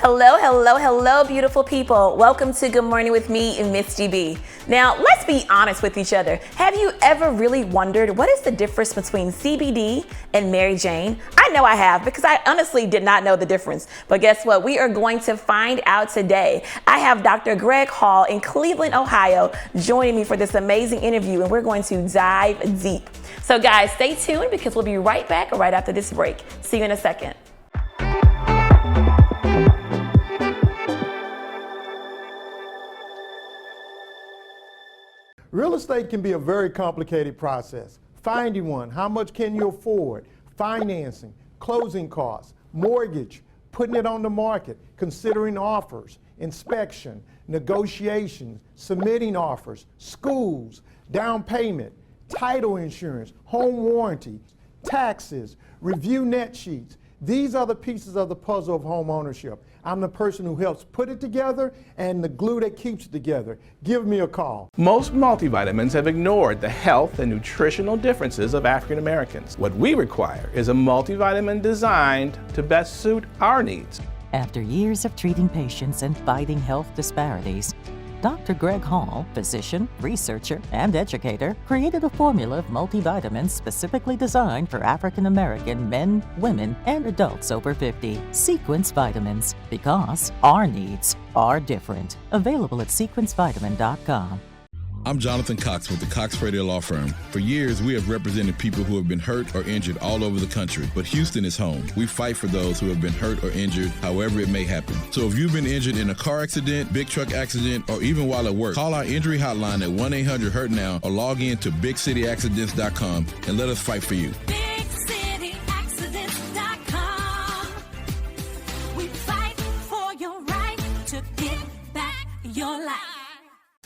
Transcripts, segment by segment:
Hello, hello, hello, beautiful people. Welcome to Good Morning with me, Misti B. Now, let's be honest with each other. Have you ever really wondered what is the difference between CBD and Mary Jane? I know I have, because I honestly did not know the difference. But guess what? We are going to find out today. I have Dr. Greg Hall in Cleveland, Ohio, joining me for this amazing interview, and we're going to dive deep. So guys, stay tuned because we'll be right back right after this break. See you in a second. Real estate can be a very complicated process. Finding one, how much can you afford, financing, closing costs, mortgage, putting it on the market, considering offers, inspection, negotiations, submitting offers, schools, down payment, title insurance, home warranty, taxes, review net sheets. These are the pieces of the puzzle of home ownership. I'm the person who helps put it together and the glue that keeps it together. Give me a call. Most multivitamins have ignored the health and nutritional differences of African Americans. What we require is a multivitamin designed to best suit our needs. After years of treating patients and fighting health disparities, Dr. Greg Hall, physician, researcher, and educator, created a formula of multivitamins specifically designed for African American men, women, and adults over 50. Sequence Vitamins, because our needs are different. Available at sequencevitamin.com. I'm Jonathan Cox with the Cox Radio Law Firm. For years, we have represented people who have been hurt or injured all over the country, but Houston is home. We fight for those who have been hurt or injured, however it may happen. So if you've been injured in a car accident, big truck accident, or even while at work, call our injury hotline at 1-800-HURT-NOW or log in to BigCityAccidents.com and let us fight for you. BigCityAccidents.com. We fight for your right to get back your life.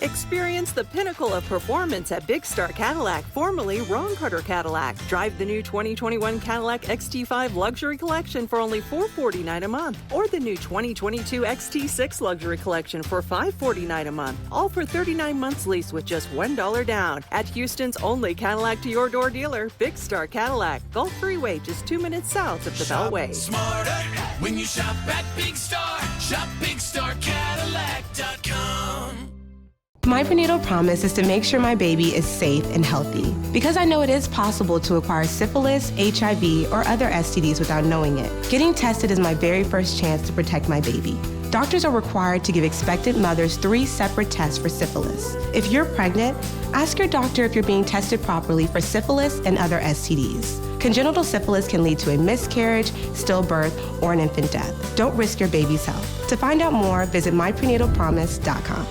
Experience the pinnacle of performance at Big Star Cadillac, formerly Ron Carter Cadillac. Drive the new 2021 Cadillac XT5 Luxury Collection for only $449 a month, or the new 2022 XT6 Luxury Collection for $549 a month, all for 39 months lease with just $1 down. At Houston's only Cadillac to your door dealer, Big Star Cadillac, Gulf Freeway, just 2 minutes south of the Beltway. Smarter when you shop at Big Star. Shop BigStarCadillac.com. My prenatal promise is to make sure my baby is safe and healthy, because I know it is possible to acquire syphilis, HIV, or other STDs without knowing it. Getting tested is my very first chance to protect my baby. Doctors are required to give expectant mothers 3 separate tests for syphilis. If you're pregnant, ask your doctor if you're being tested properly for syphilis and other STDs. Congenital syphilis can lead to a miscarriage, stillbirth, or an infant death. Don't risk your baby's health. To find out more, visit myprenatalpromise.com.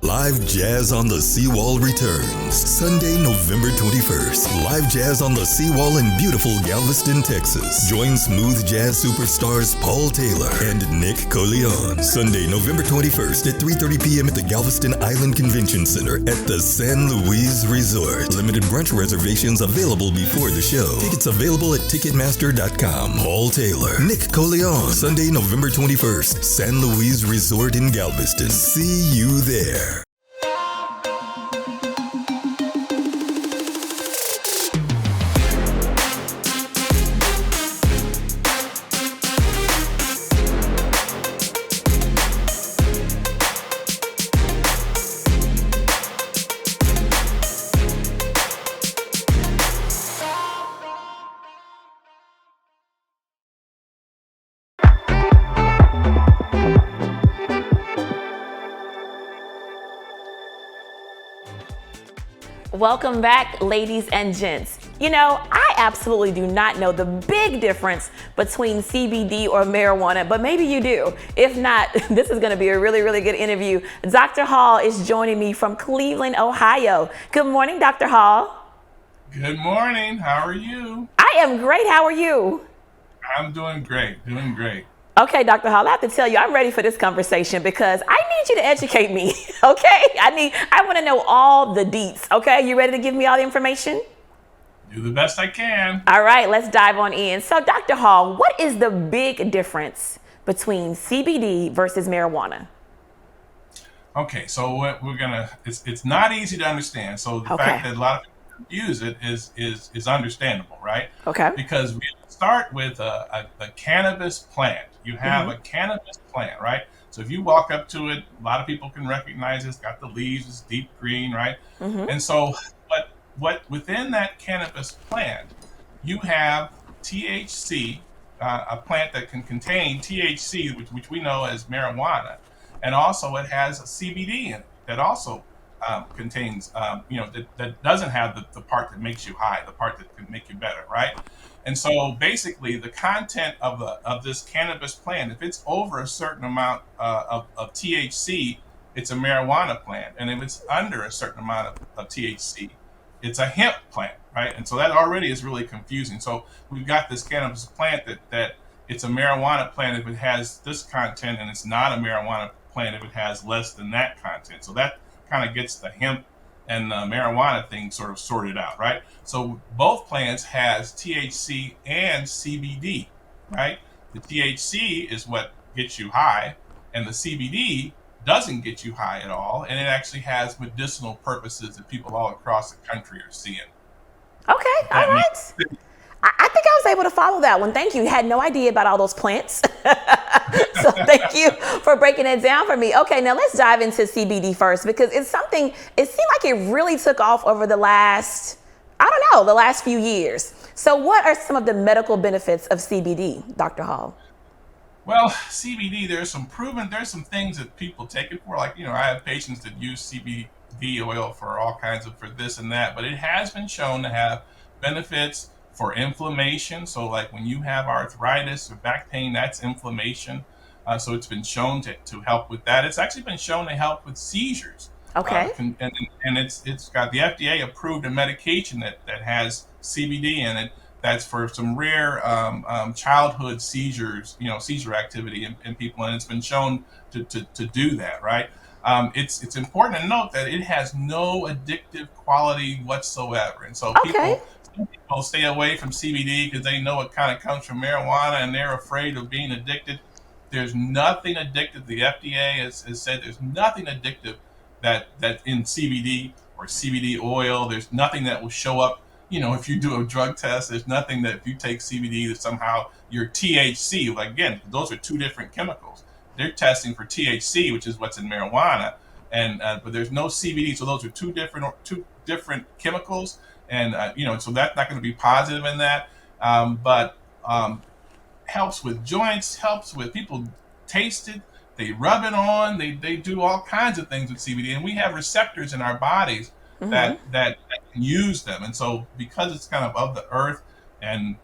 Live Jazz on the Seawall returns Sunday, November 21st. Live Jazz on the Seawall in beautiful Galveston, Texas. Join smooth jazz superstars Paul Taylor and Nick Coleon. Sunday, November 21st at 3:30 p.m. at the Galveston Island Convention Center at the San Luis Resort. Limited brunch reservations available before the show. Tickets available at Ticketmaster.com. Paul Taylor, Nick Coleon. Sunday, November 21st, San Luis Resort in Galveston. See you there. Welcome back, ladies and gents. You know, I absolutely do not know the big difference between CBD or marijuana, but maybe you do. If not, this is going to be a really, really good interview. Dr. Hall is joining me from Cleveland, Ohio. Good morning, Dr. Hall. Good morning. How are you? I am great. How are you? I'm doing great. Doing great. Okay, Dr. Hall, I have to tell you, I'm ready for this conversation because I need you to educate me, okay? I want to know all the deets, okay? You ready to give me all the information? Do the best I can. All right, let's dive on in. So, Dr. Hall, what is the big difference between CBD versus marijuana? Okay, so what we're gonna, it's not easy to understand. So the fact that a lot of people use it is understandable, right? Okay. Because we start with a cannabis plant. You have a cannabis plant, right? So if you walk up to it, a lot of people can recognize it's got the leaves, it's deep green, right? And so, what within that cannabis plant, you have THC, a plant that can contain THC, which we know as marijuana, and also it has a CBD in it that also contains, that doesn't have the part that makes you high, the part that can make you better, right? And so basically, the content of this cannabis plant, if it's over a certain amount of THC, it's a marijuana plant, and if it's under a certain amount of THC, it's a hemp plant, right? And so that already is really confusing. So we've got this cannabis plant that it's a marijuana plant if it has this content, and it's not a marijuana plant if it has less than that content. So that kind of gets the hemp and the marijuana thing sort of sorted out, right? So both plants has THC and CBD, right? The THC is what gets you high, and the CBD doesn't get you high at all, and it actually has medicinal purposes that people all across the country are seeing. Okay, all right. I think I was able to follow that one. Thank you. Had no idea about all those plants. So thank you for breaking it down for me. Okay, now let's dive into CBD first, because it's something, it seemed like it really took off over the last few years. So what are some of the medical benefits of CBD, Dr. Hall? Well, CBD, there's some things that people take it for. Like, I have patients that use CBD oil for all kinds of, for this and that, but it has been shown to have benefits for inflammation. So like when you have arthritis or back pain, that's inflammation. So it's been shown to help with that. It's actually been shown to help with seizures. Okay. And it's got the FDA approved a medication that has CBD in it. That's for some rare childhood seizures, seizure activity in people, and it's been shown to do that, right? It's important to note that it has no addictive quality whatsoever, and so some people stay away from CBD because they know it kind of comes from marijuana and they're afraid of being addicted. There's nothing addictive. The FDA has said there's nothing addictive that in CBD or CBD oil. There's nothing that will show up. If you do a drug test, there's nothing that if you take CBD that somehow your THC, again, those are two different chemicals. They're testing for THC, which is what's in marijuana, and but there's no CBD. So those are two different chemicals, and so that's not going to be positive in that. But helps with joints, helps with people taste it, they rub it on, they do all kinds of things with CBD, and we have receptors in our bodies that can use them. And so because it's kind of the earth, and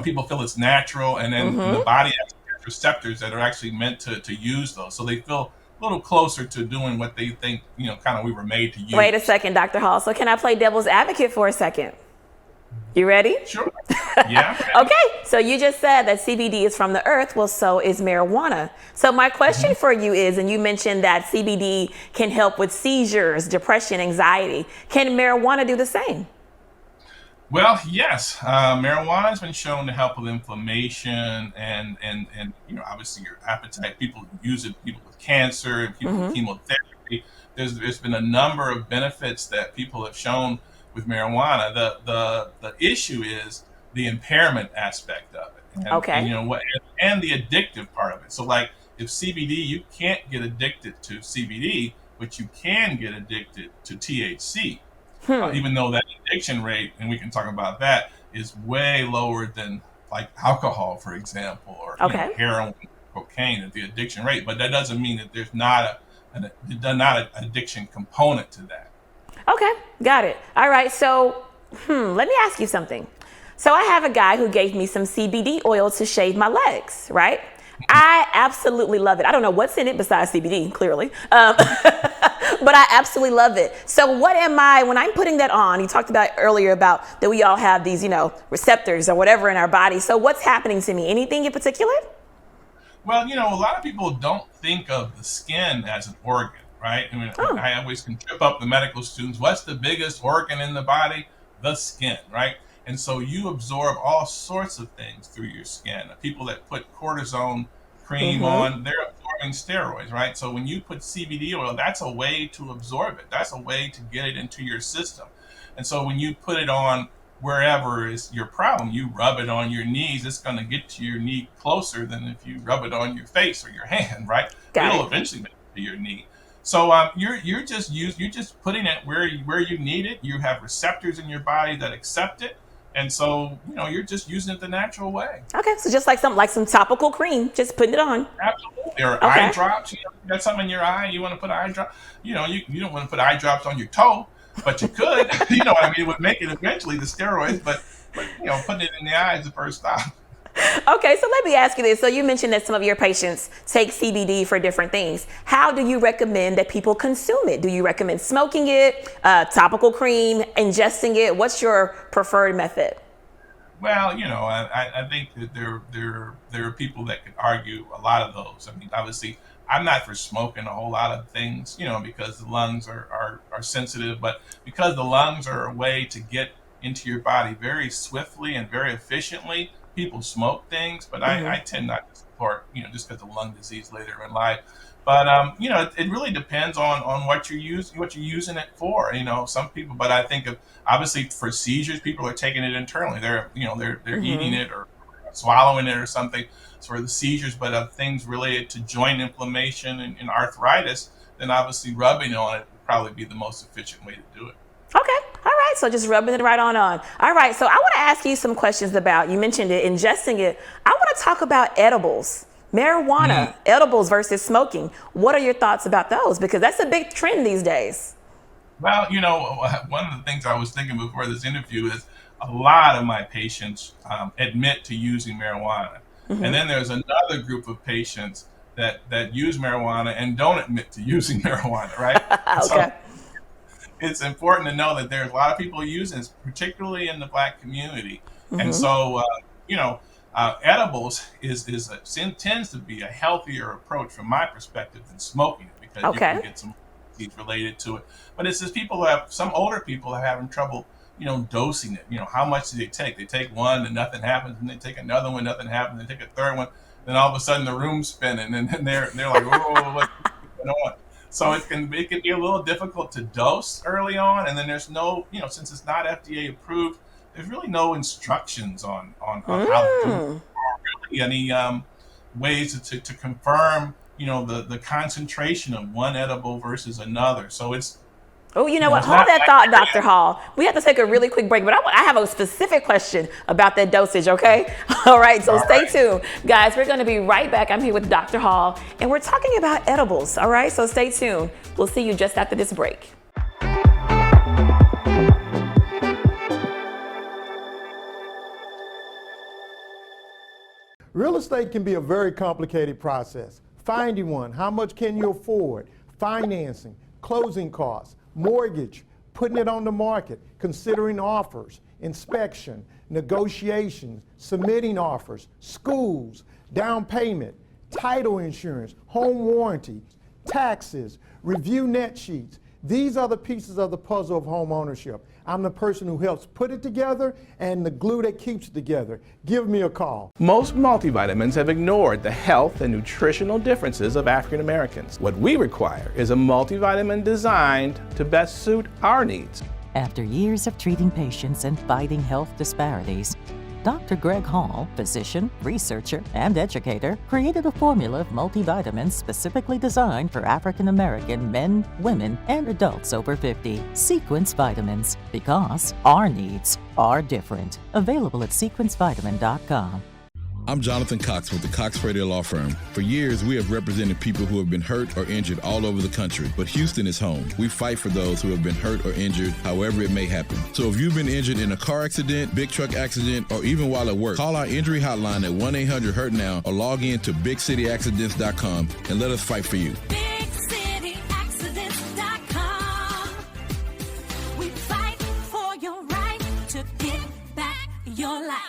people feel it's natural, and then the body actually has receptors that are actually meant to use those, so they feel a little closer to doing what they think kind of we were made to use. Wait a second, Dr. Hall. So can I play devil's advocate for a second? You ready? Sure. Yeah. Okay, so you just said that CBD is from the earth. Well, so is marijuana. So my question for you is, and you mentioned that CBD can help with seizures, depression, anxiety. Can marijuana do the same? Well, yes. Marijuana has been shown to help with inflammation and obviously your appetite. People use it, people with cancer and people with chemotherapy. There's been a number of benefits that people have shown with marijuana. The issue is the impairment aspect of it. And the addictive part of it. So like if CBD, you can't get addicted to CBD, but you can get addicted to THC. Even though that addiction rate, and we can talk about that, is way lower than like alcohol, for example, or heroin, cocaine, the addiction rate. But that doesn't mean that there's not an addiction component to that. Okay, got it. All right, so let me ask you something. So I have a guy who gave me some CBD oil to shave my legs, right? I absolutely love it. I don't know what's in it besides CBD, clearly, but I absolutely love it. So what am I, when I'm putting that on, you talked about earlier about that we all have these, receptors or whatever in our body. So what's happening to me? Anything in particular? Well, a lot of people don't think of the skin as an organ. Right? I mean, I always can trip up the medical students. What's the biggest organ in the body? The skin, right? And so you absorb all sorts of things through your skin. People that put cortisone cream on, they're absorbing steroids, right? So when you put CBD oil, that's a way to absorb it. That's a way to get it into your system. And so when you put it on wherever is your problem. You rub it on your knees, it's going to get to your knee closer than if you rub it on your face or your hand, right? It'll eventually make it to your knee. So you're just putting it where you need it. You have receptors in your body that accept it, and so you're just using it the natural way. Okay, so just like some topical cream, just putting it on. Absolutely. Or eye drops. You got something in your eye, you want to put an eye drop. You don't want to put eye drops on your toe, but you could. You know what I mean? It would make it eventually the steroids, but putting it in the eye is the first stop. Okay, so let me ask you this. So you mentioned that some of your patients take CBD for different things. How do you recommend that people consume it? Do you recommend smoking it, topical cream, ingesting it? What's your preferred method? Well, I think that there are people that could argue a lot of those. I mean, obviously, I'm not for smoking a whole lot of things, because the lungs are sensitive, but because the lungs are a way to get into your body very swiftly and very efficiently, people smoke things, but I tend not to support, just because of lung disease later in life. But it really depends on what you're using it for. Some people, but I think obviously for seizures, people are taking it internally. They're eating it or swallowing it or something for the seizures. But of things related to joint inflammation and arthritis, then obviously rubbing on it would probably be the most efficient way to do it. Okay. All right. So just rubbing it right on. All right. So I want to ask you some questions about, you mentioned it, ingesting it. I want to talk about edibles, marijuana, edibles versus smoking. What are your thoughts about those? Because that's a big trend these days. Well, one of the things I was thinking before this interview is a lot of my patients admit to using marijuana. And then there's another group of patients that use marijuana and don't admit to using marijuana, right? Okay. So, it's important to know that there's a lot of people using this, particularly in the Black community. And so, edibles tends to be a healthier approach from my perspective than smoking it, because you can get some disease related to it. But it's just some older people are having trouble, dosing it. How much do they take? They take one and nothing happens, and they take another one, nothing happens. They take a third one, then all of a sudden the room's spinning, and then they're like, "Whoa, what's going on?" So it can be a little difficult to dose early on, and then there's no, since it's not FDA approved, there's really no instructions on how to do it, or really any ways to confirm, the concentration of one edible versus another. So it's Oh, you know what? Hold that thought, Dr. Hall. We have to take a really quick break, but I have a specific question about that dosage, okay? All right, so stay tuned. Guys, we're going to be right back. I'm here with Dr. Hall, and we're talking about edibles, all right? So stay tuned. We'll see you just after this break. Real estate can be a very complicated process. Finding one, how much can you afford? Financing, closing costs, mortgage, putting it on the market, considering offers, inspection, negotiations, submitting offers, schools, down payment, title insurance, home warranty, taxes, review net sheets. These are the pieces of the puzzle of home ownership. I'm the person who helps put it together and the glue that keeps it together. Give me a call. Most multivitamins have ignored the health and nutritional differences of African Americans. What we require is a multivitamin designed to best suit our needs. After years of treating patients and fighting health disparities, Dr. Greg Hall, physician, researcher, and educator, created a formula of multivitamins specifically designed for African American men, women, and adults over 50. Sequence Vitamins, because our needs are different. Available at sequencevitamin.com. I'm Jonathan Cox with the Cox Radio Law Firm. For years, we have represented people who have been hurt or injured all over the country, but Houston is home. We fight for those who have been hurt or injured, however it may happen. So if you've been injured in a car accident, big truck accident, or even while at work, call our injury hotline at 1-800-HURT-NOW or log in to BigCityAccidents.com and let us fight for you. BigCityAccidents.com. We fight for your right to get back your life.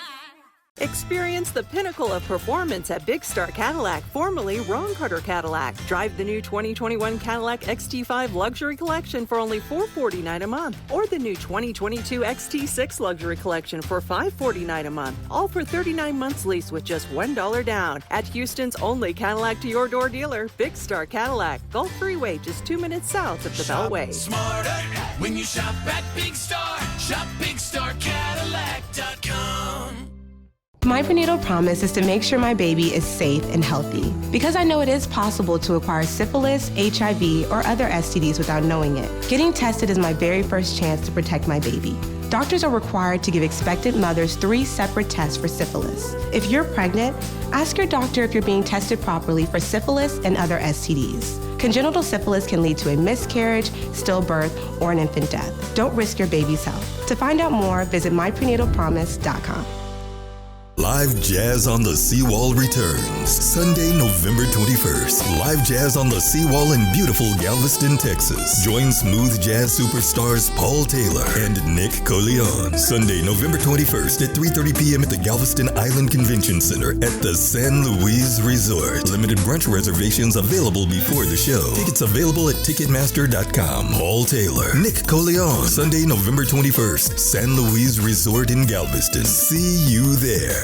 Experience the pinnacle of performance at Big Star Cadillac, formerly Ron Carter Cadillac. Drive the new 2021 Cadillac XT5 Luxury Collection for only $449 a month, or the new 2022 XT6 Luxury Collection for $549 a month, all for 39 months lease with just $1 down. At Houston's only Cadillac to your door dealer, Big Star Cadillac, Gulf Freeway, just 2 minutes south of the Beltway. Smarter when you shop at Big Star. Shop Big Star Cadillac. My prenatal promise is to make sure my baby is safe and healthy because I know it is possible to acquire syphilis, HIV, or other STDs without knowing it. Getting tested is my very first chance to protect my baby. Doctors are required to give expectant mothers 3 separate tests for syphilis. If you're pregnant, ask your doctor if you're being tested properly for syphilis and other STDs. Congenital syphilis can lead to a miscarriage, stillbirth, or an infant death. Don't risk your baby's health. To find out more, visit myprenatалpromise.com. Live Jazz on the Seawall returns Sunday, November 21st. Live Jazz on the Seawall in beautiful Galveston, Texas. Join smooth jazz superstars Paul Taylor and Nick Coleon. Sunday, November 21st at 3:30 p.m. at the Galveston Island Convention Center at the San Luis Resort. Limited brunch reservations available before the show. Tickets available at Ticketmaster.com. Paul Taylor, Nick Coleon. Sunday, November 21st, San Luis Resort in Galveston. See you there.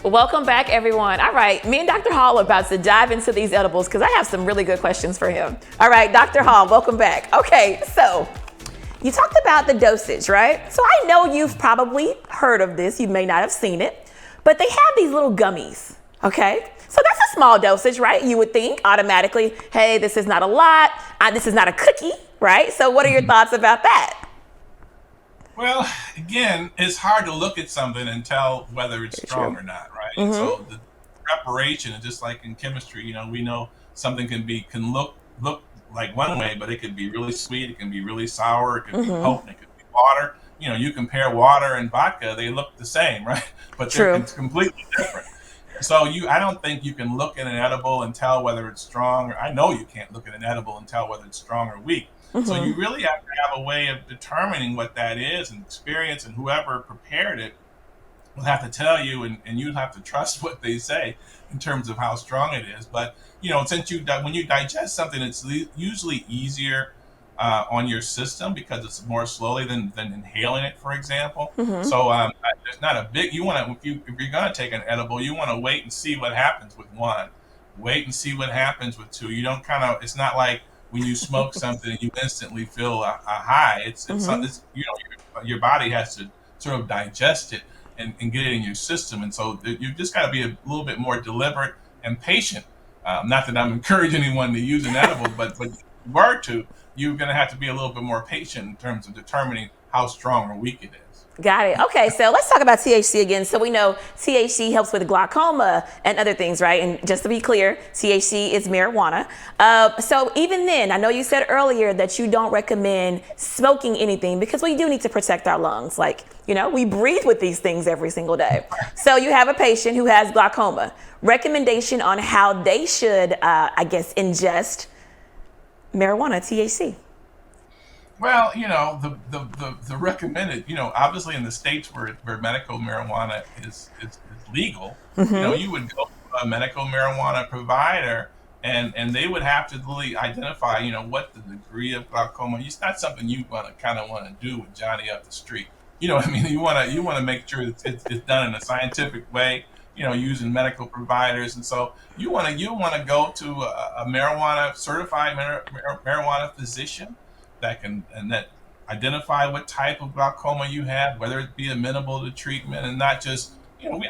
Welcome back, everyone. All right, me and Dr. Hall are about to dive into these edibles because I have some really good questions for him. All right, Dr. Hall, welcome back. Okay, so you talked about the dosage, right? So I know you've probably heard of this. You may not have seen it, but they have these little gummies, okay? So that's a small dosage, right? You would think automatically, hey, this is not a lot. This is not a cookie, right? So what are your thoughts about that? Well, again, it's hard to look at something and tell whether it's strong or not, right? And so the preparation, just like in chemistry, we know something can look like one way, but it could be really sweet, it can be really sour, it can be potent, it could be water. You compare water and vodka, they look the same, right? But they're completely different. So I don't think you can look at an edible and tell whether it's strong, or I know you can't look at an edible and tell whether it's strong or weak. So you really have to have a way of determining what that is, and experience, and whoever prepared it will have to tell you, and you'll have to trust what they say in terms of how strong it is. But since when you digest something, it's usually easier on your system because it's more slowly than inhaling it, for example. So there's not a big. If you're going to take an edible, you want to wait and see what happens with one. Wait and see what happens with two. You don't it's not like when you smoke something, you instantly feel a high. It's your body has to sort of digest it and get it in your system. And so you've just got to be a little bit more deliberate and patient. Not that I'm encouraging anyone to use an edible, but if you were to, you're going to have to be a little bit more patient in terms of determining how strong or weak it is. Got it. Okay, so let's talk about THC again. So we know THC helps with glaucoma and other things, right? And just to be clear, THC is marijuana. So even then, I know you said earlier that you don't recommend smoking anything because we do need to protect our lungs. Like, we breathe with these things every single day. So you have a patient who has glaucoma. Recommendation on how they should, ingest marijuana, THC. Well, the recommended, obviously in the states where medical marijuana is legal, you would go to a medical marijuana provider and they would have to really identify, what the degree of glaucoma. It's not something you want to do with Johnny up the street. You know what I mean? You want to make sure it's done in a scientific way, using medical providers. And so you want to go to a marijuana certified marijuana physician that identify what type of glaucoma you have, whether it be amenable to treatment, and not just,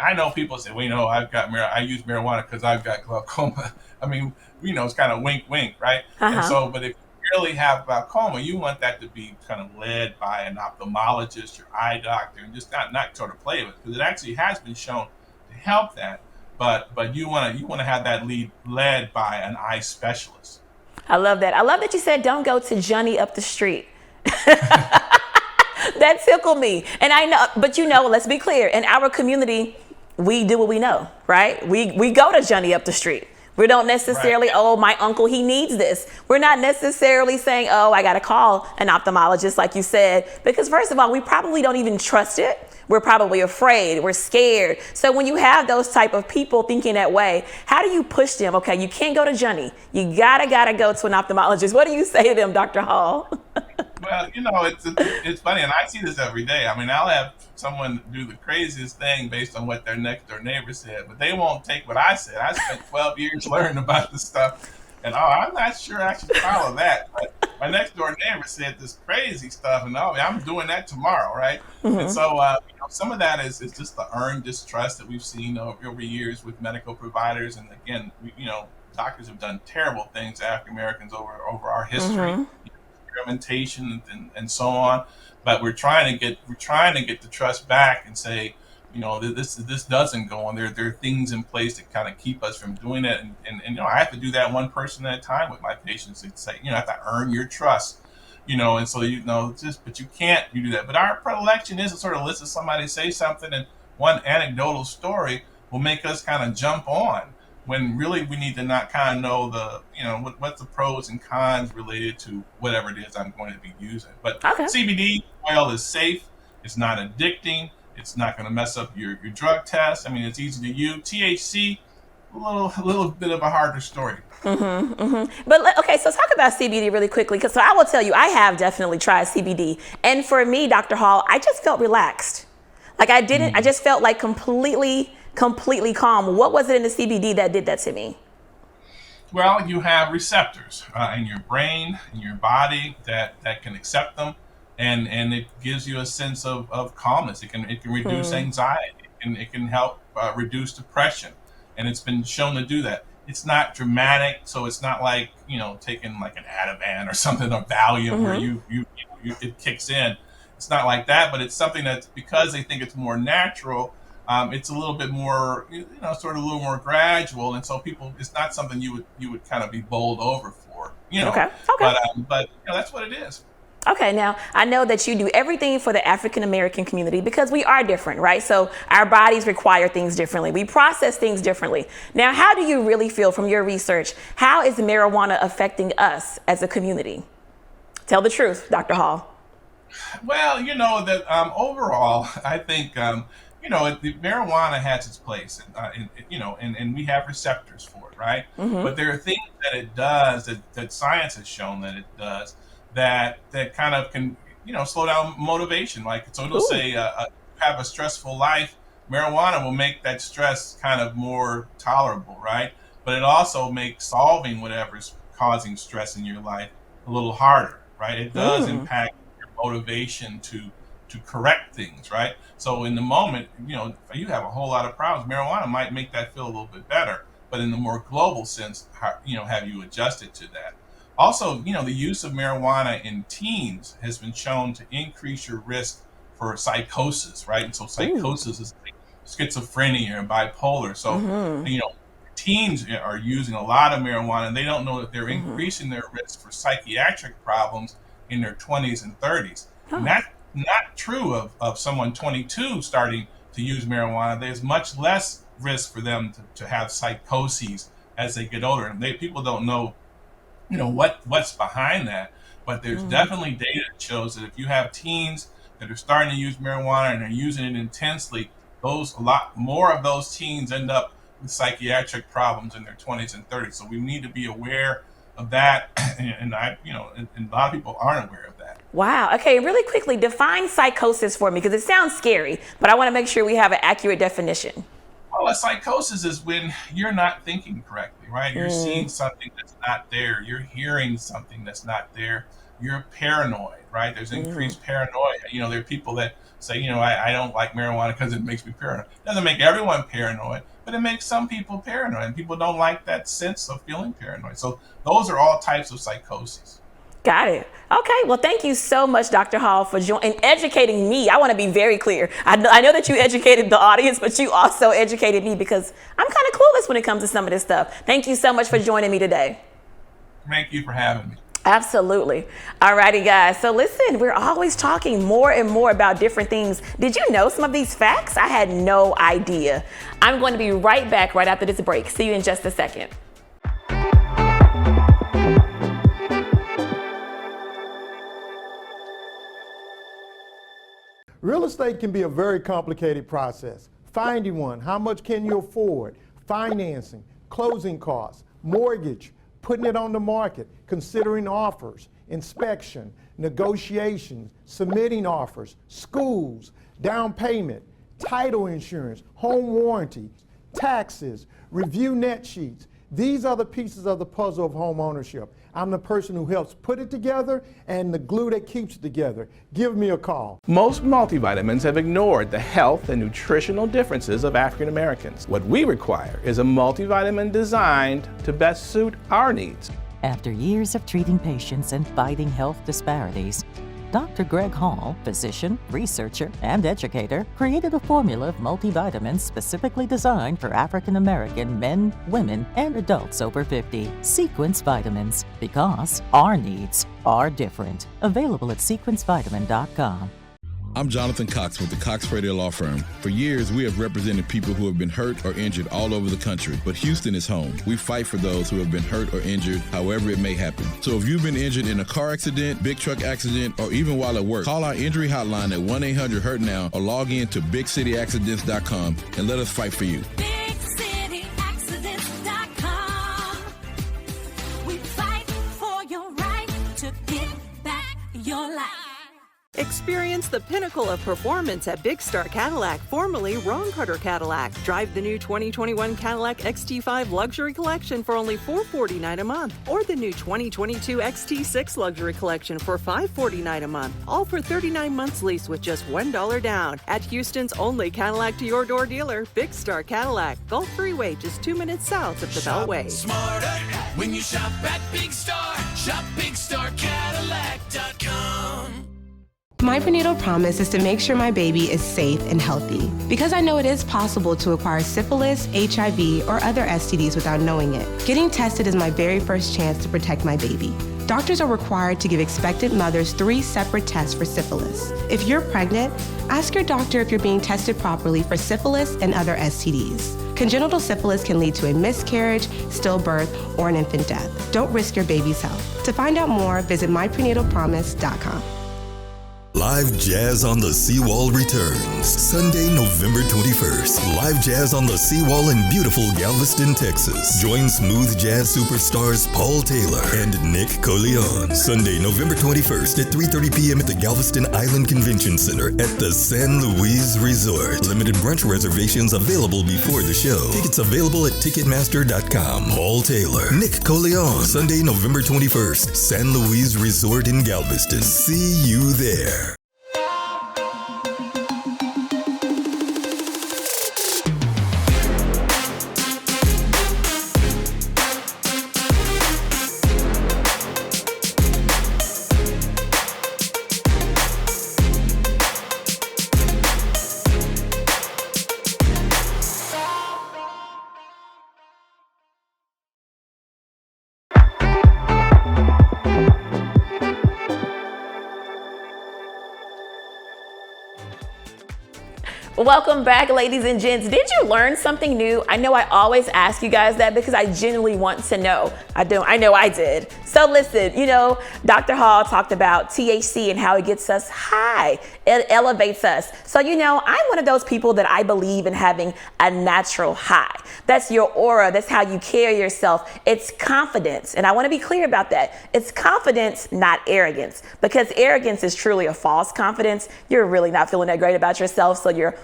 I know people say, well, I use marijuana because I've got glaucoma. I mean, it's kind of wink, wink, right? And so, but if you really have glaucoma, you want that to be kind of led by an ophthalmologist, your eye doctor, and just not sort of play with it, because it actually has been shown to help that. But you want to have that led by an eye specialist. I love that. I love that you said don't go to Johnny up the street. That tickled me. And I know, but let's be clear. In our community, we do what we know, right? We go to Johnny up the street. We don't necessarily, my uncle, he needs this. We're not necessarily saying, I got to call an ophthalmologist, like you said, because first of all, we probably don't even trust it. We're probably afraid. We're scared. So when you have those type of people thinking that way, how do you push them? Okay, you can't go to Johnny. You gotta go to an ophthalmologist. What do you say to them, Dr. Hall? Well, it's funny, and I see this every day. I mean, I'll have someone do the craziest thing based on what their next door neighbor said, but they won't take what I said. I spent 12 years learning about this stuff, and I'm not sure I should follow that. But my next door neighbor said this crazy stuff, and I'm doing that tomorrow, right? And so, some of that is just the earned distrust that we've seen over years with medical providers, and again, doctors have done terrible things to African Americans over our history. Experimentation and so on, but we're trying to get the trust back and say, this doesn't go on. There are things in place that kind of keep us from doing it, and I have to do that one person at a time with my patients. It's say, I have to earn your trust, and so but you can't do that. But our predilection is to sort of listen to somebody say something, and one anecdotal story will make us kind of jump on, when really we need to not kind of know what's the pros and cons related to whatever it is I'm going to be using. But CBD oil is safe. It's not addicting. It's not going to mess up your drug test. I mean, it's easy to use. THC, a little bit of a harder story. But okay, so talk about CBD really quickly, because I will tell you, I have definitely tried CBD, and for me, Dr. Hall, I just felt relaxed. Like I just felt like completely calm. What was it in the CBD that did that to me? Well, you have receptors in your brain, in your body that can accept them, and it gives you a sense of calmness. It can reduce anxiety. It can help reduce depression, and it's been shown to do that. It's not dramatic, so it's not like taking like an Ativan or something, or Valium, where you it kicks in. It's not like that, but it's something that's, because they think it's more natural. It's a little bit more, sort of a little more gradual, and so it's not something you would kind of be bowled over for, Okay. But that's what it is. Okay, now I know that you do everything for the African American community because we are different, right? So our bodies require things differently. We process things differently. Now, how do you really feel from your research? How is marijuana affecting us as a community? Tell the truth, Dr. Hall. Well, that overall, I think. The marijuana has its place, and we have receptors for it, right? But there are things that it does that science has shown that it does that kind of can, slow down motivation. Like, so it'll say, have a stressful life. Marijuana will make that stress kind of more tolerable, right? But it also makes solving whatever's causing stress in your life a little harder, right? It does impact your motivation to correct things, right? So in the moment, you have a whole lot of problems. Marijuana might make that feel a little bit better, but in the more global sense, have you adjusted to that? Also, the use of marijuana in teens has been shown to increase your risk for psychosis, right? And so psychosis is like schizophrenia or bipolar. So, teens are using a lot of marijuana, and they don't know that they're increasing their risk for psychiatric problems in their 20s and 30s. And that's not true of someone 22 starting to use marijuana. There's much less risk for them to have psychoses as they get older. And people don't know, what's behind that. But there's definitely data that shows that if you have teens that are starting to use marijuana and they're using it intensely, a lot more of those teens end up with psychiatric problems in their 20s and 30s. So we need to be aware of that, and a lot of people aren't aware of that. Wow. Okay, really quickly, define psychosis for me, because it sounds scary, but I want to make sure we have an accurate definition. Well, a psychosis is when you're not thinking correctly, right? You're seeing something that's not there. You're hearing something that's not there. You're paranoid, right? There's increased paranoia. There are people that say, I don't like marijuana because it makes me paranoid. It doesn't make everyone paranoid, but it makes some people paranoid, and people don't like that sense of feeling paranoid. So those are all types of psychoses. Got it. Okay. Well, thank you so much, Dr. Hall, for educating me. I want to be very clear. I know that you educated the audience, but you also educated me, because I'm kind of clueless when it comes to some of this stuff. Thank you so much for joining me today. Thank you for having me. Absolutely. All righty, guys. So listen, we're always talking more and more about different things. Did you know some of these facts? I had no idea. I'm going to be right back right after this break. See you in just a second. Real estate can be a very complicated process. Finding one, how much can you afford? Financing, closing costs, mortgage, putting it on the market, considering offers, inspection, negotiations, submitting offers, schools, down payment, title insurance, home warranty, taxes, review net sheets. These are the pieces of the puzzle of home ownership. I'm the person who helps put it together and the glue that keeps it together. Give me a call. Most multivitamins have ignored the health and nutritional differences of African Americans. What we require is a multivitamin designed to best suit our needs. After years of treating patients and fighting health disparities, Dr. Greg Hall, physician, researcher, and educator, created a formula of multivitamins specifically designed for African American men, women, and adults over 50. Sequence Vitamins, because our needs are different. Available at sequencevitamin.com. I'm Jonathan Cox with the Cox Radio Law Firm. For years, we have represented people who have been hurt or injured all over the country, but Houston is home. We fight for those who have been hurt or injured, however it may happen. So if you've been injured in a car accident, big truck accident, or even while at work, call our injury hotline at 1-800-HURT-NOW or log in to BigCityAccidents.com and let us fight for you. BigCityAccidents.com. We fight for your right to get back your life. Experience the pinnacle of performance at Big Star Cadillac, formerly Ron Carter Cadillac. Drive the new 2021 Cadillac XT5 Luxury Collection for only $449 a month, or the new 2022 XT6 Luxury Collection for $549 a month, all for 39 months lease with just $1 down. At Houston's only Cadillac to your door dealer, Big Star Cadillac, Gulf Freeway, just 2 minutes south of the Beltway. Smarter when you shop at Big Star. Shop BigStarCadillac.com. My prenatal promise is to make sure my baby is safe and healthy, because I know it is possible to acquire syphilis, HIV, or other STDs without knowing it. Getting tested is my very first chance to protect my baby. Doctors are required to give expectant mothers 3 separate tests for syphilis. If you're pregnant, ask your doctor if you're being tested properly for syphilis and other STDs. Congenital syphilis can lead to a miscarriage, stillbirth, or an infant death. Don't risk your baby's health. To find out more, visit myprenatalpromise.com. Live Jazz on the Seawall returns Sunday, November 21st. Live Jazz on the Seawall in beautiful Galveston, Texas. Join smooth jazz superstars Paul Taylor and Nick Coleon. Sunday, November 21st at 3:30 p.m. at the Galveston Island Convention Center at the San Luis Resort. Limited brunch reservations available before the show. Tickets available at Ticketmaster.com. Paul Taylor, Nick Coleon. Sunday, November 21st, San Luis Resort in Galveston. See you there. Welcome back, ladies and gents. Did you learn something new? I know I always ask you guys that because I genuinely want to know. I know I did. So listen, Dr. Hall talked about THC and how it gets us high. It elevates us. So, I'm one of those people that I believe in having a natural high. That's your aura. That's how you carry yourself. It's confidence. And I want to be clear about that. It's confidence, not arrogance, because arrogance is truly a false confidence. You're really not feeling that great about yourself. So you're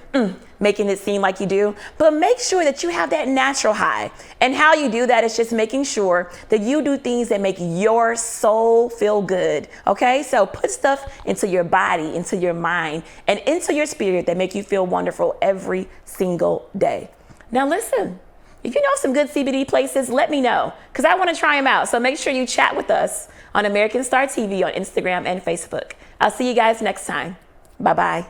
making it seem like you do, but make sure that you have that natural high. And how you do that is just making sure that you do things that make your soul feel good. Okay, so put stuff into your body, into your mind, and into your spirit that make you feel wonderful every single day. Now listen, if you know some good CBD places, let me know, because I want to try them out. So make sure you chat with us on American Star TV on Instagram and Facebook. I'll see you guys next time. Bye-bye.